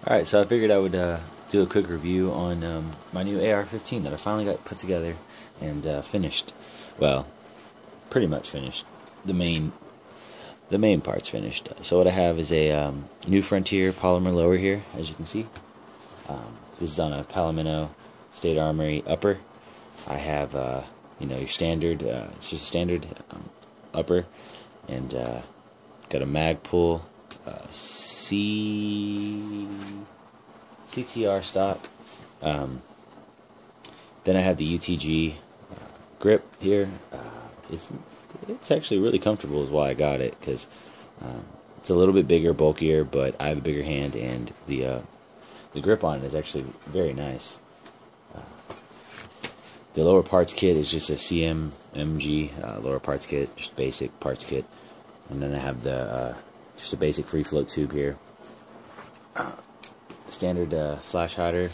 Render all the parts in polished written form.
Alright, so I figured I would do a quick review on my new AR-15 that I finally got put together and finished. Well, pretty much finished. The main part's finished. So what I have is a New Frontier polymer lower here, as you can see. This is on a Pallemento State Armory upper. I have your standard, it's just a standard upper, and got a Magpul CRT Stock. Then I have the UTG grip here. It's actually really comfortable, is why I got it, because it's a little bit bigger, bulkier, but I have a bigger hand, and the grip on it is actually very nice. The lower parts kit is just a CMMG lower parts kit, just basic parts kit, and then I have the just a basic free float tube here. Standard flash hider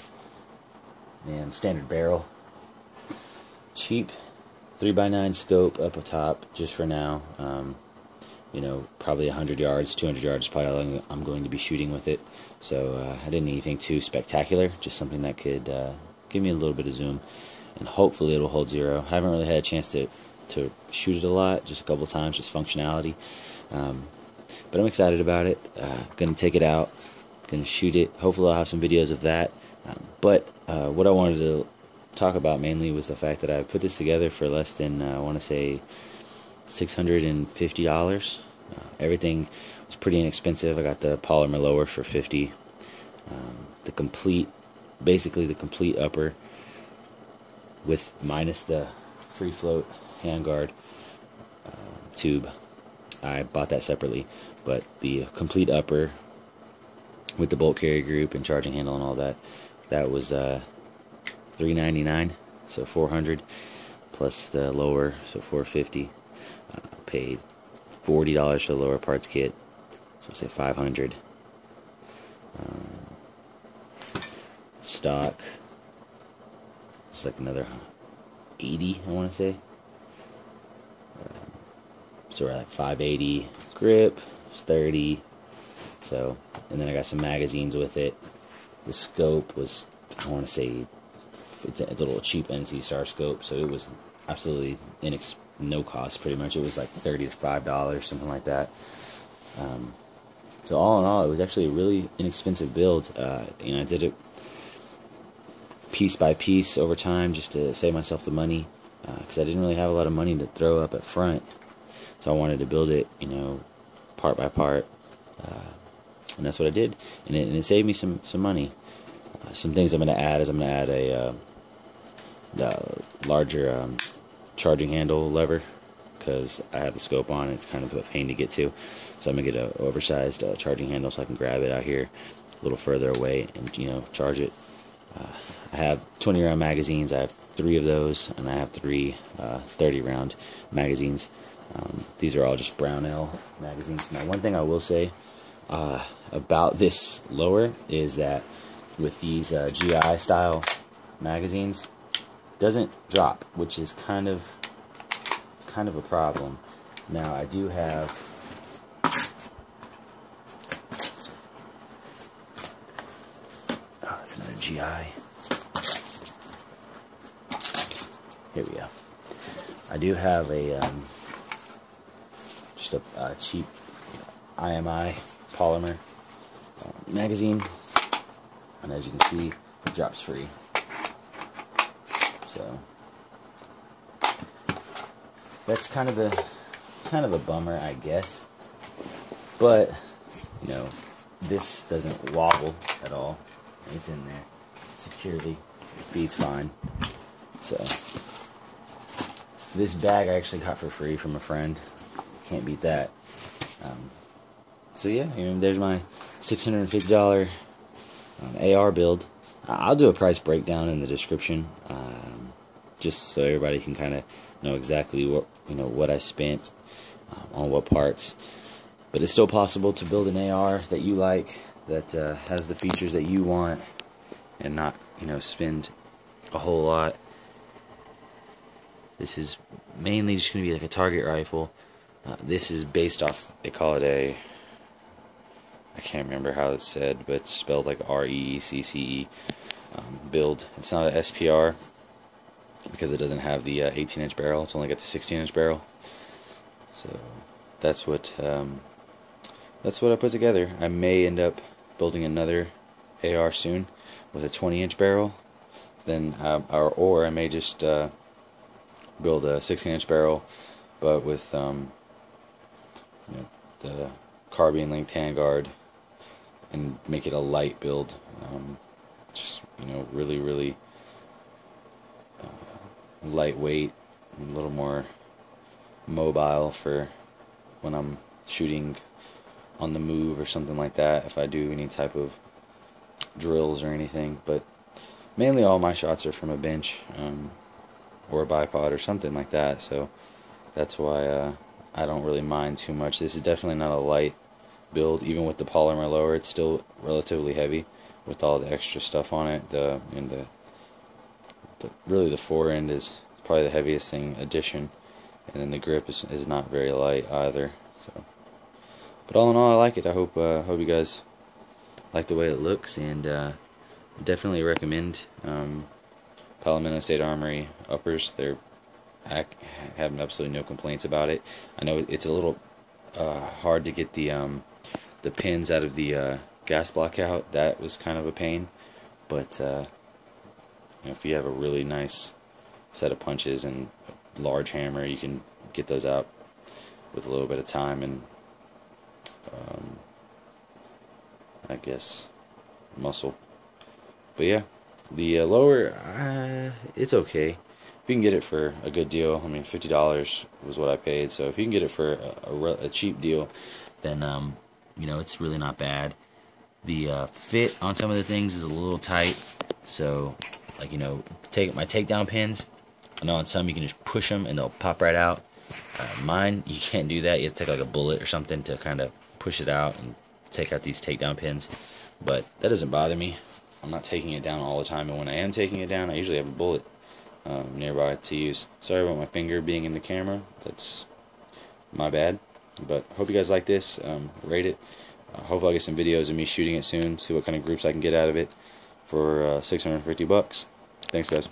and standard barrel. Cheap 3x9 scope up top just for now. Probably 100 yards, 200 yards is probably all I'm going to be shooting with it. So I didn't need anything too spectacular, just something that could give me a little bit of zoom, and hopefully it'll hold zero. I haven't really had a chance to shoot it a lot, just a couple times, just functionality. But I'm excited about it. Gonna take it out, gonna shoot it. Hopefully I'll have some videos of that. But what I wanted to talk about mainly was the fact that I put this together for less than, I want to say, $650. Everything was pretty inexpensive. I got the polymer lower for $50. Basically the complete upper with minus the free float handguard tube. I bought that separately, but the complete upper with the bolt carrier group and charging handle and all that, that was $399, so $400, plus the lower, so $450. Paid $40 for the lower parts kit, so I'll say $500. Stock, it's like another $80, I want to say. So we're like $580. Grip is $30. So, and then I got some magazines with it. The scope was, I want to say, it's a little cheap NC Star scope, so it was absolutely no cost, pretty much. It was like $35, something like that. So all in all, it was actually a really inexpensive build. I did it piece by piece over time just to save myself the money, because I didn't really have a lot of money to throw up at front. So I wanted to build it, part by part, and that's what I did, and it saved me some money. Some things I'm going to add is I'm going to add the larger charging handle lever, because I have the scope on. It's kind of a pain to get to, so I'm going to get an oversized charging handle so I can grab it out here a little further away and charge it. I have 20 round magazines. I have 3 of those, and I have 3 30 round magazines. These are all just Brownell magazines. Now, one thing I will say about this lower is that with these GI style magazines, it doesn't drop, which is kind of a problem. Now, I do have it's another GI. Here we go. I do have a just a cheap IMI polymer magazine, and as you can see, it drops free. So that's kind of a bummer, I guess. But this doesn't wobble at all. It's in there securely. It feeds fine. So this bag I actually got for free from a friend. Can't beat that. So yeah, there's my $650 AR build. I'll do a price breakdown in the description, just so everybody can kind of know exactly what I spent on what parts. But it's still possible to build an AR that you like, that has the features that you want, and not spend a whole lot. This is mainly just going to be like a target rifle. This is based off, they call it I can't remember how it's said, but it's spelled like RECCE build. It's not an SPR because it doesn't have the 18-inch barrel. It's only got the 16-inch barrel. So that's what I put together. I may end up building another AR soon with a 20-inch barrel. Then or I may just build a 16-inch barrel, but with you know, the carbine linked handguard, and make it a light build. Just, you know, really lightweight, and a little more mobile for when I'm shooting on the move or something like that, if I do any type of drills or anything. But mainly all my shots are from a bench or a bipod or something like that, so that's why I don't really mind too much. This is definitely not a light build. Even with the polymer lower, it's still relatively heavy with all the extra stuff on it. Really the fore end is probably the heaviest thing addition, and then the grip is not very light either. So, but all in all, I like it. I hope you guys like the way it looks, and definitely recommend Pallemento State Armory uppers. I have absolutely no complaints about it. I know it's a little hard to get the pins out of the gas block out. That was kind of a pain, but you know, if you have a really nice set of punches and a large hammer, you can get those out with a little bit of time and I guess muscle. But yeah, the lower, it's okay. If you can get it for a good deal, I mean, $50 was what I paid, so if you can get it for a cheap deal, then you know, it's really not bad. The fit on some of the things is a little tight, so like, you know, my takedown pins, I know on some you can just push them and they'll pop right out. Mine, you can't do that. You have to take like a bullet or something to kind of push it out and take out these takedown pins, but that doesn't bother me. I'm not taking it down all the time, and when I am taking it down, I usually have a bullet nearby to use. Sorry about my finger being in the camera. That's my bad. But hope you guys like this. Rate it. Hopefully I'll get some videos of me shooting it soon, see what kind of groups I can get out of it for $650. Thanks, guys.